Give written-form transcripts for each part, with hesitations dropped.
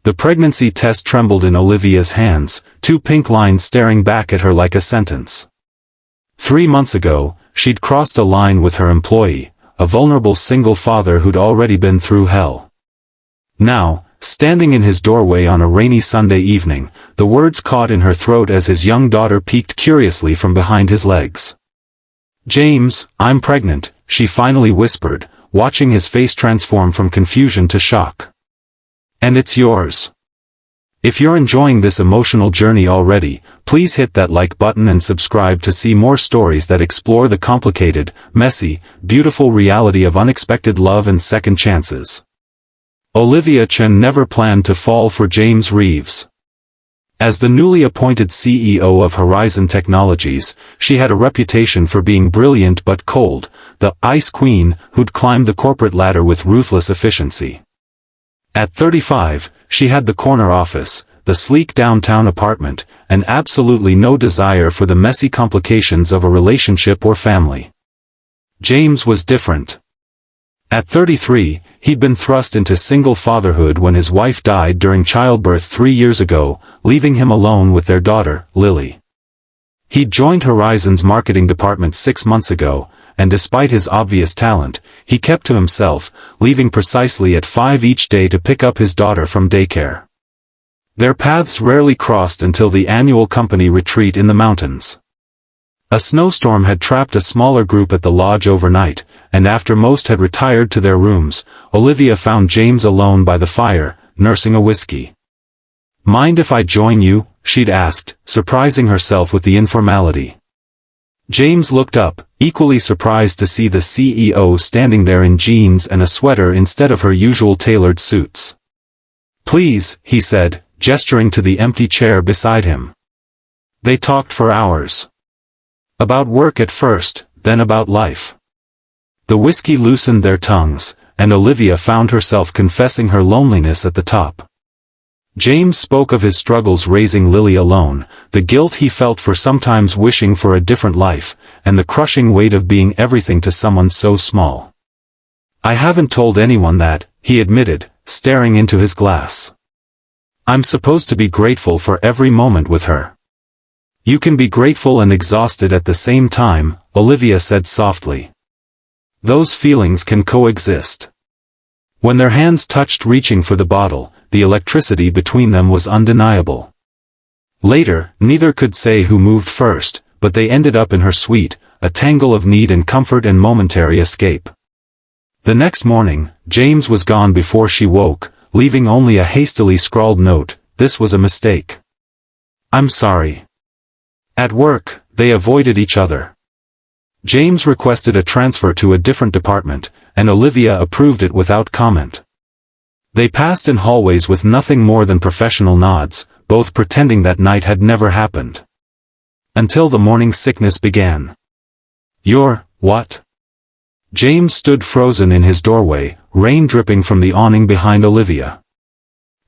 The pregnancy test trembled in Olivia's hands, two pink lines staring back at her like a sentence. 3 months ago, she'd crossed a line with her employee, a vulnerable single father who'd already been through hell. Now, standing in his doorway on a rainy Sunday evening, the words caught in her throat as his young daughter peeked curiously from behind his legs. "James, I'm pregnant," she finally whispered, watching his face transform from confusion to shock. "And it's yours." If you're enjoying this emotional journey already, please hit that like button and subscribe to see more stories that explore the complicated, messy, beautiful reality of unexpected love and second chances. Olivia Chen never planned to fall for James Reeves. As the newly appointed CEO of Horizon Technologies, she had a reputation for being brilliant but cold, the Ice Queen who'd climbed the corporate ladder with ruthless efficiency. At 35, she had the corner office, the sleek downtown apartment, and absolutely no desire for the messy complications of a relationship or family. James was different. At 33, he'd been thrust into single fatherhood when his wife died during childbirth 3 years ago, leaving him alone with their daughter, Lily. He'd joined Horizon's marketing department 6 months ago, and despite his obvious talent, he kept to himself, leaving precisely at 5 each day to pick up his daughter from daycare. Their paths rarely crossed until the annual company retreat in the mountains. A snowstorm had trapped a smaller group at the lodge overnight, and after most had retired to their rooms, Olivia found James alone by the fire, nursing a whiskey. "Mind if I join you?" she'd asked, surprising herself with the informality. James looked up, equally surprised to see the CEO standing there in jeans and a sweater instead of her usual tailored suits. "Please," he said, gesturing to the empty chair beside him. They talked for hours. About work at first, then about life. The whiskey loosened their tongues, and Olivia found herself confessing her loneliness at the top. James spoke of his struggles raising Lily alone, the guilt he felt for sometimes wishing for a different life, and the crushing weight of being everything to someone so small. "I haven't told anyone that," he admitted, staring into his glass. "I'm supposed to be grateful for every moment with her." "You can be grateful and exhausted at the same time," Olivia said softly. "Those feelings can coexist." When their hands touched reaching for the bottle, the electricity between them was undeniable. Later, neither could say who moved first, but they ended up in her suite, a tangle of need and comfort and momentary escape. The next morning, James was gone before she woke, leaving only a hastily scrawled note, "This was a mistake. I'm sorry." At work, they avoided each other. James requested a transfer to a different department, and Olivia approved it without comment. They passed in hallways with nothing more than professional nods, both pretending that night had never happened. Until the morning sickness began. "You're, what?" James stood frozen in his doorway, rain dripping from the awning behind Olivia.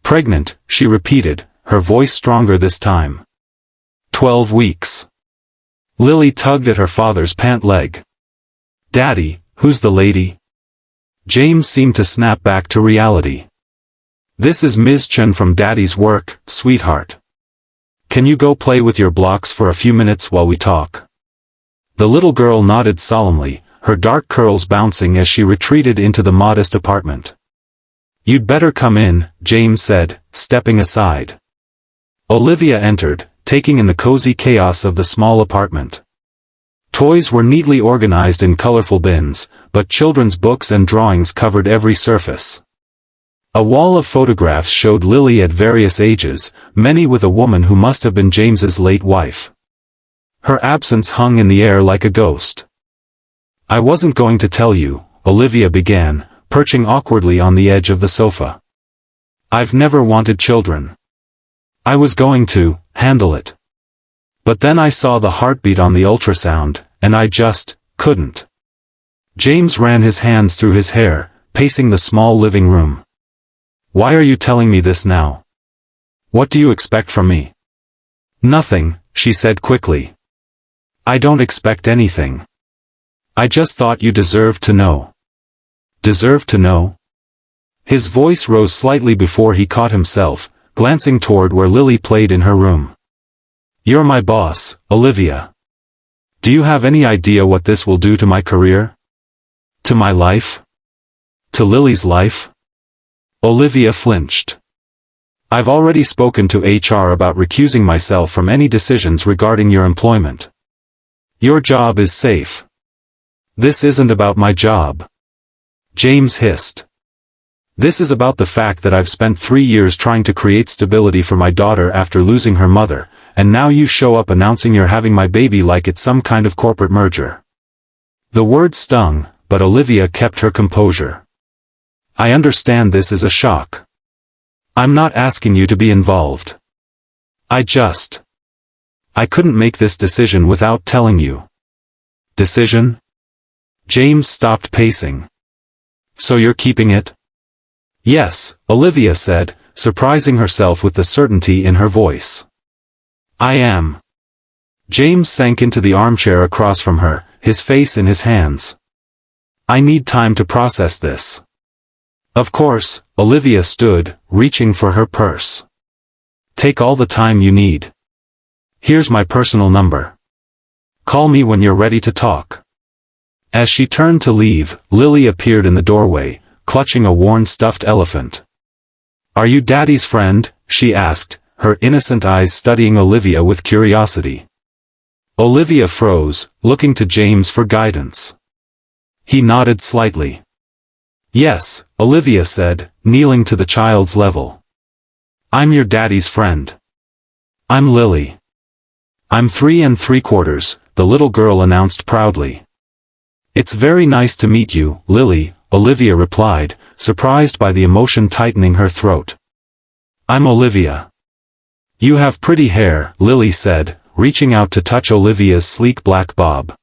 "Pregnant," she repeated, her voice stronger this time. 12 weeks. Lily tugged at her father's pant leg. "Daddy, who's the lady?" James seemed to snap back to reality. "This is Ms. Chen from Daddy's work, sweetheart. Can you go play with your blocks for a few minutes while we talk?" The little girl nodded solemnly, her dark curls bouncing as she retreated into the modest apartment. "You'd better come in," James said, stepping aside. Olivia entered, taking in the cozy chaos of the small apartment. Toys were neatly organized in colorful bins, but children's books and drawings covered every surface. A wall of photographs showed Lily at various ages, many with a woman who must have been James's late wife. Her absence hung in the air like a ghost. "I wasn't going to tell you," Olivia began, perching awkwardly on the edge of the sofa. "I've never wanted children. I was going to handle it. But then I saw the heartbeat on the ultrasound, and I just couldn't." James ran his hands through his hair, pacing the small living room. "Why are you telling me this now? What do you expect from me?" "Nothing," she said quickly. "I don't expect anything. I just thought you deserved to know." "Deserve to know?" His voice rose slightly before he caught himself, glancing toward where Lily played in her room. "You're my boss, Olivia. Do you have any idea what this will do to my career? To my life? To Lily's life?" Olivia flinched. "I've already spoken to HR about recusing myself from any decisions regarding your employment. Your job is safe." "This isn't about my job," James hissed. "This is about the fact that I've spent 3 years trying to create stability for my daughter after losing her mother, and now you show up announcing you're having my baby like it's some kind of corporate merger." The word stung, but Olivia kept her composure. "I understand this is a shock. I'm not asking you to be involved. I couldn't make this decision without telling you." "Decision?" James stopped pacing. "So you're keeping it?" "Yes," Olivia said, surprising herself with the certainty in her voice. "I am." James sank into the armchair across from her, his face in his hands. "I need time to process this." "Of course," Olivia stood, reaching for her purse. "Take all the time you need. Here's my personal number. Call me when you're ready to talk." As she turned to leave, Lily appeared in the doorway, clutching a worn stuffed elephant. "Are you Daddy's friend?" she asked, her innocent eyes studying Olivia with curiosity. Olivia froze, looking to James for guidance. He nodded slightly. "Yes," Olivia said, kneeling to the child's level. "I'm your daddy's friend. I'm Lily." "I'm 3 3/4, the little girl announced proudly. "It's very nice to meet you, Lily," Olivia replied, surprised by the emotion tightening her throat. "I'm Olivia." "You have pretty hair," Lily said, reaching out to touch Olivia's sleek black bob.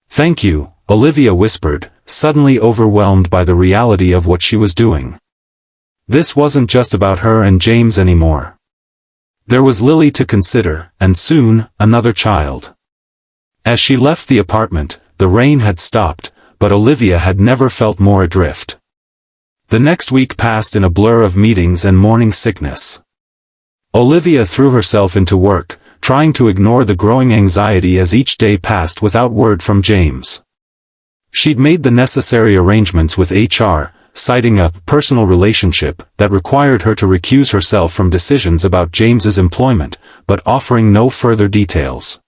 "Thank you," Olivia whispered, suddenly overwhelmed by the reality of what she was doing. This wasn't just about her and James anymore. There was Lily to consider, and soon, another child. As she left the apartment, the rain had stopped, but Olivia had never felt more adrift. The next week passed in a blur of meetings and morning sickness. Olivia threw herself into work, trying to ignore the growing anxiety as each day passed without word from James. She'd made the necessary arrangements with HR, citing a personal relationship that required her to recuse herself from decisions about James's employment, but offering no further details.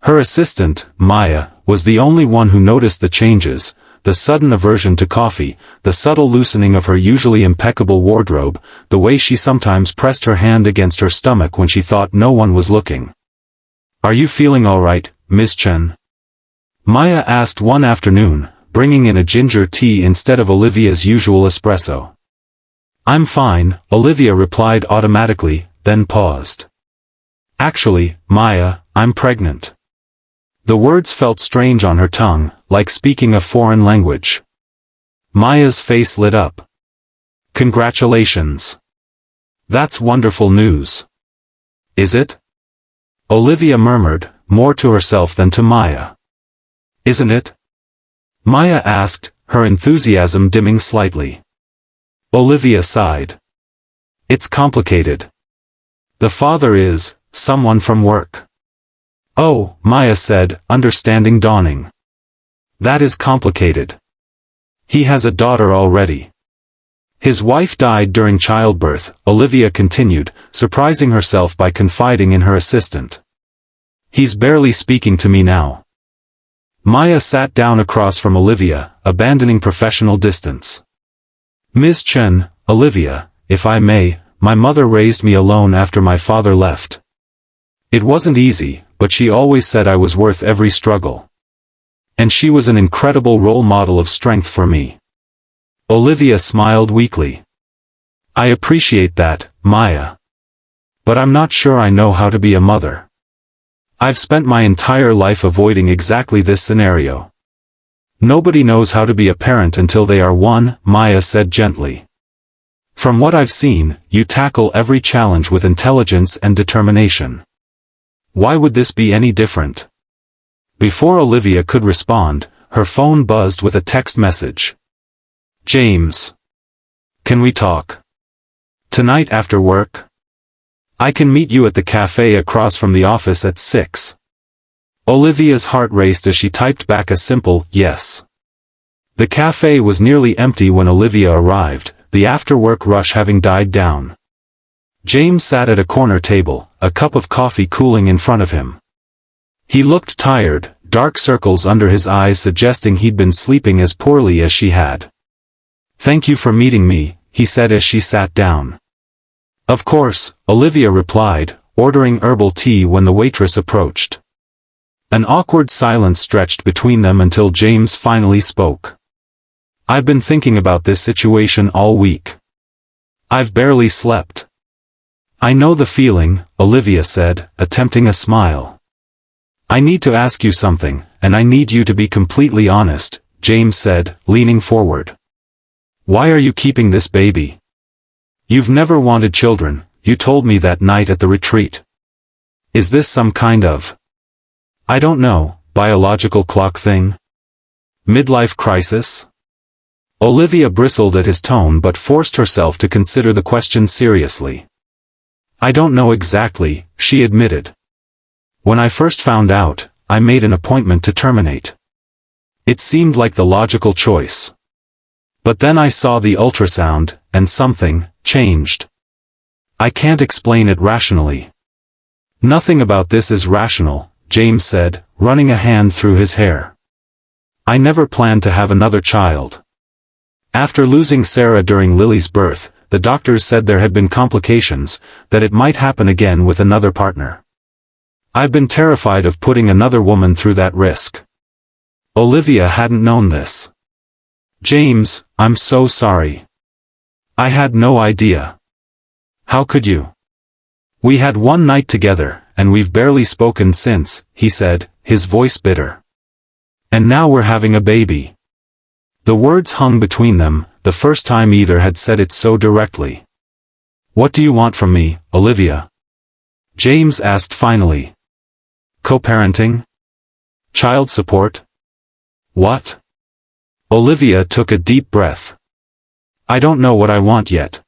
Her assistant, Maya, was the only one who noticed the changes, the sudden aversion to coffee, the subtle loosening of her usually impeccable wardrobe, the way she sometimes pressed her hand against her stomach when she thought no one was looking. "Are you feeling all right, Miss Chen?" Maya asked one afternoon, bringing in a ginger tea instead of Olivia's usual espresso. "I'm fine," Olivia replied automatically, then paused. "Actually, Maya, I'm pregnant." The words felt strange on her tongue, like speaking a foreign language. Maya's face lit up. "Congratulations. That's wonderful news." "Is it?" Olivia murmured, more to herself than to Maya. "Isn't it?" Maya asked, her enthusiasm dimming slightly. Olivia sighed. "It's complicated. The father is someone from work." "Oh," Maya said, understanding dawning. "That is complicated. He has a daughter already." "His wife died during childbirth," Olivia continued, surprising herself by confiding in her assistant. "He's barely speaking to me now." Maya sat down across from Olivia, abandoning professional distance. "Ms. Chen, Olivia, if I may, my mother raised me alone after my father left. It wasn't easy, but she always said I was worth every struggle. And she was an incredible role model of strength for me." Olivia smiled weakly. "I appreciate that, Maya. But I'm not sure I know how to be a mother. I've spent my entire life avoiding exactly this scenario. Nobody knows how to be a parent until they are one," Maya said gently. "From what I've seen, you tackle every challenge with intelligence and determination. Why would this be any different?" Before Olivia could respond, her phone buzzed with a text message. "James. Can we talk? Tonight after work? I can meet you at the cafe across from the office at 6. Olivia's heart raced as she typed back a simple, yes. The cafe was nearly empty when Olivia arrived, the after-work rush having died down. James sat at a corner table, a cup of coffee cooling in front of him. He looked tired, dark circles under his eyes suggesting he'd been sleeping as poorly as she had. "Thank you for meeting me," he said as she sat down. "Of course," Olivia replied, ordering herbal tea when the waitress approached. An awkward silence stretched between them until James finally spoke. "I've been thinking about this situation all week. I've barely slept." "I know the feeling," Olivia said, attempting a smile. "I need to ask you something, and I need you to be completely honest," James said, leaning forward. "Why are you keeping this baby? You've never wanted children, you told me that night at the retreat. Is this some kind of, I don't know, biological clock thing? Midlife crisis?" Olivia bristled at his tone but forced herself to consider the question seriously. "I don't know exactly," she admitted. "When I first found out, I made an appointment to terminate. It seemed like the logical choice. But then I saw the ultrasound, and something changed. I can't explain it rationally." "Nothing about this is rational," James said, running a hand through his hair. "I never planned to have another child. After losing Sarah during Lily's birth, the doctors said there had been complications, that it might happen again with another partner. I've been terrified of putting another woman through that risk." Olivia hadn't known this. "James, I'm so sorry. I had no idea. How could you? We had one night together, and we've barely spoken since," he said, his voice bitter. "And now we're having a baby." The words hung between them, the first time either had said it so directly. "What do you want from me, Olivia?" James asked finally. "Co-parenting? Child support? What?" Olivia took a deep breath. "I don't know what I want yet.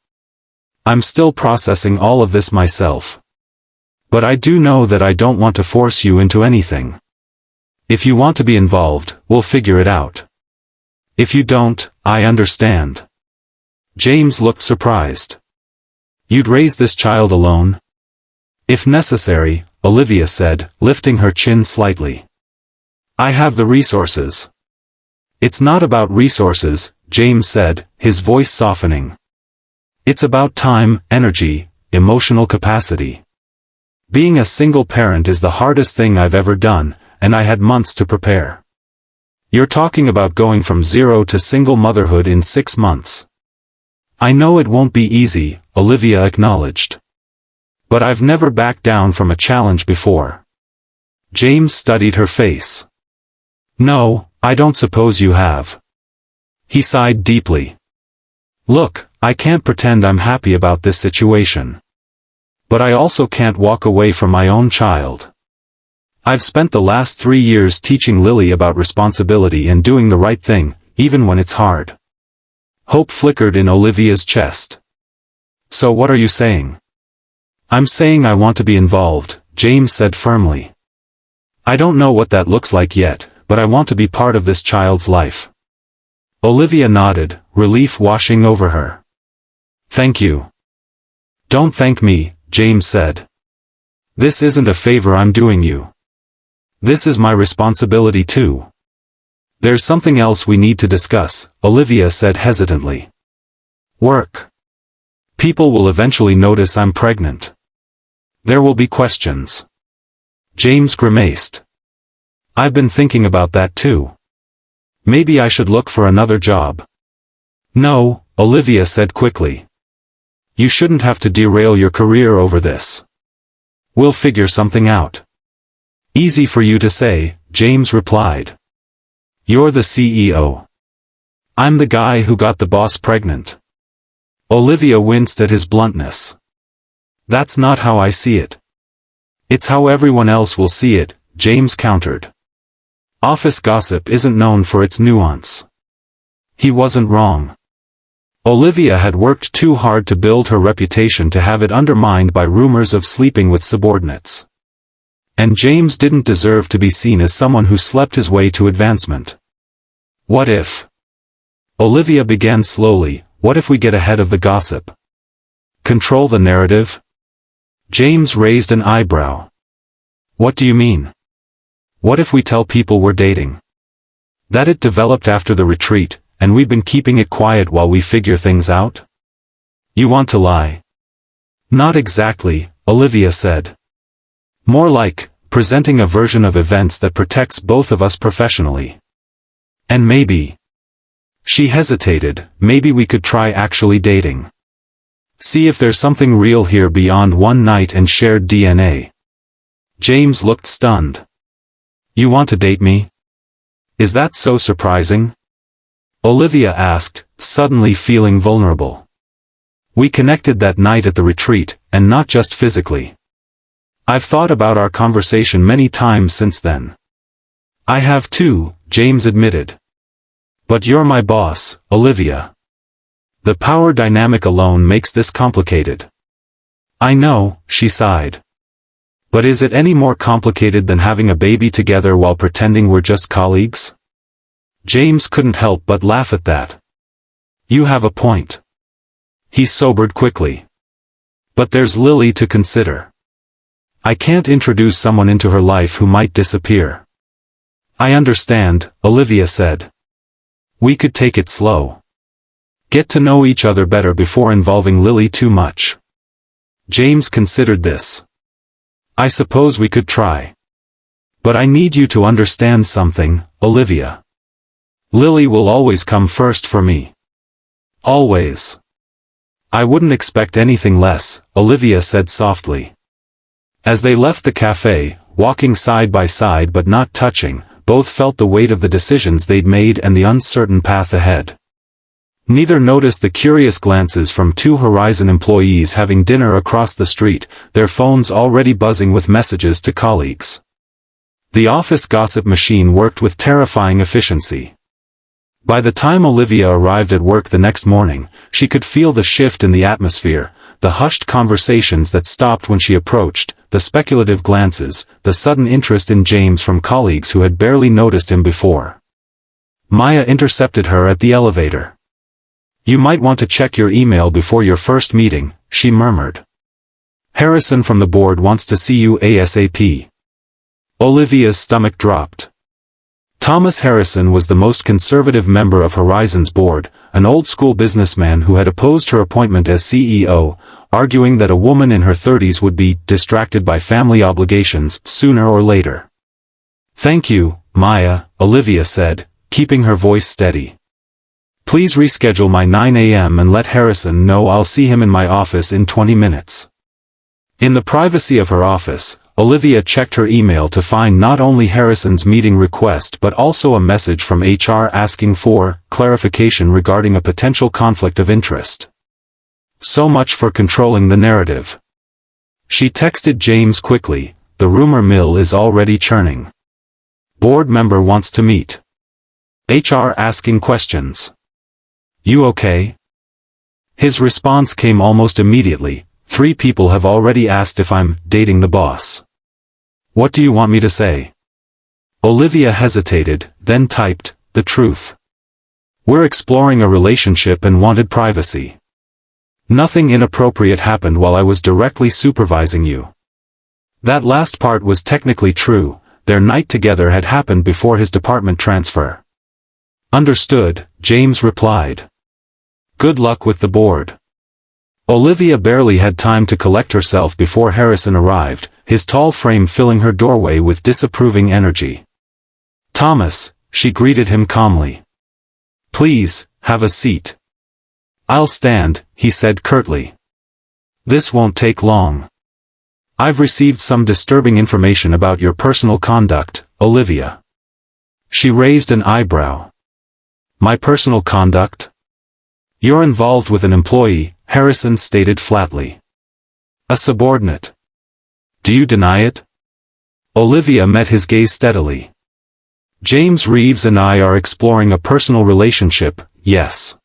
I'm still processing all of this myself. But I do know that I don't want to force you into anything. If you want to be involved, we'll figure it out. If you don't, I understand." James looked surprised. "You'd raise this child alone?" "If necessary," Olivia said, lifting her chin slightly. "I have the resources." "It's not about resources," James said, his voice softening. "It's about time, energy, emotional capacity. Being a single parent is the hardest thing I've ever done, and I had months to prepare. You're talking about going from zero to single motherhood in 6 months. I know it won't be easy," Olivia acknowledged. "But I've never backed down from a challenge before." James studied her face. "No, I don't suppose you have." He sighed deeply. "Look, I can't pretend I'm happy about this situation. But I also can't walk away from my own child. I've spent the last 3 years teaching Lily about responsibility and doing the right thing, even when it's hard." Hope flickered in Olivia's chest. "So what are you saying?" "I'm saying I want to be involved," James said firmly. "I don't know what that looks like yet, but I want to be part of this child's life." Olivia nodded, relief washing over her. "Thank you." "Don't thank me," James said. "This isn't a favor I'm doing you. This is my responsibility too." "There's something else we need to discuss," Olivia said hesitantly. "Work. People will eventually notice I'm pregnant. There will be questions." James grimaced. "I've been thinking about that too. Maybe I should look for another job." "No," Olivia said quickly. "You shouldn't have to derail your career over this. We'll figure something out." "Easy for you to say," James replied. "You're the CEO. I'm the guy who got the boss pregnant." Olivia winced at his bluntness. "That's not how I see it." "It's how everyone else will see it," James countered. "Office gossip isn't known for its nuance." He wasn't wrong. Olivia had worked too hard to build her reputation to have it undermined by rumors of sleeping with subordinates. And James didn't deserve to be seen as someone who slept his way to advancement. What if? Olivia began slowly, what if we get ahead of the gossip? Control the narrative? James raised an eyebrow. What do you mean? What if we tell people we're dating? That it developed after the retreat, and we've been keeping it quiet while we figure things out? You want to lie? Not exactly, Olivia said. More like, presenting a version of events that protects both of us professionally. And maybe. She hesitated, maybe we could try actually dating. See if there's something real here beyond one night and shared DNA. James looked stunned. You want to date me? Is that so surprising? Olivia asked, suddenly feeling vulnerable. We connected that night at the retreat, and not just physically. I've thought about our conversation many times since then. I have too, James admitted. But you're my boss, Olivia. The power dynamic alone makes this complicated. I know, she sighed. But is it any more complicated than having a baby together while pretending we're just colleagues? James couldn't help but laugh at that. You have a point. He sobered quickly. But there's Lily to consider. I can't introduce someone into her life who might disappear. I understand, Olivia said. We could take it slow. Get to know each other better before involving Lily too much. James considered this. I suppose we could try. But I need you to understand something, Olivia. Lily will always come first for me. Always. I wouldn't expect anything less, Olivia said softly. As they left the cafe, walking side by side but not touching, both felt the weight of the decisions they'd made and the uncertain path ahead. Neither noticed the curious glances from two Horizon employees having dinner across the street, their phones already buzzing with messages to colleagues. The office gossip machine worked with terrifying efficiency. By the time Olivia arrived at work the next morning, she could feel the shift in the atmosphere, the hushed conversations that stopped when she approached, the speculative glances, the sudden interest in James from colleagues who had barely noticed him before. Maya intercepted her at the elevator. You might want to check your email before your first meeting, she murmured. Harrison from the board wants to see you ASAP. Olivia's stomach dropped. Thomas Harrison was the most conservative member of Horizon's board, an old-school businessman who had opposed her appointment as CEO, arguing that a woman in her 30s would be distracted by family obligations sooner or later. Thank you, Maya, Olivia said, keeping her voice steady. Please reschedule my 9 a.m. and let Harrison know I'll see him in my office in 20 minutes. In the privacy of her office, Olivia checked her email to find not only Harrison's meeting request but also a message from HR asking for clarification regarding a potential conflict of interest. So much for controlling the narrative. She texted James quickly, the rumor mill is already churning. Board member wants to meet. HR asking questions. You okay? His response came almost immediately, 3 people have already asked if I'm dating the boss. What do you want me to say? Olivia hesitated, then typed, the truth. We're exploring a relationship and wanted privacy. Nothing inappropriate happened while I was directly supervising you. That last part was technically true, their night together had happened before his department transfer. Understood, James replied. Good luck with the board. Olivia barely had time to collect herself before Harrison arrived, his tall frame filling her doorway with disapproving energy. Thomas, she greeted him calmly. Please, have a seat. I'll stand, he said curtly. This won't take long. I've received some disturbing information about your personal conduct, Olivia. She raised an eyebrow. My personal conduct? You're involved with an employee, Harrison stated flatly. A subordinate. Do you deny it? Olivia met his gaze steadily. James Reeves and I are exploring a personal relationship, yes.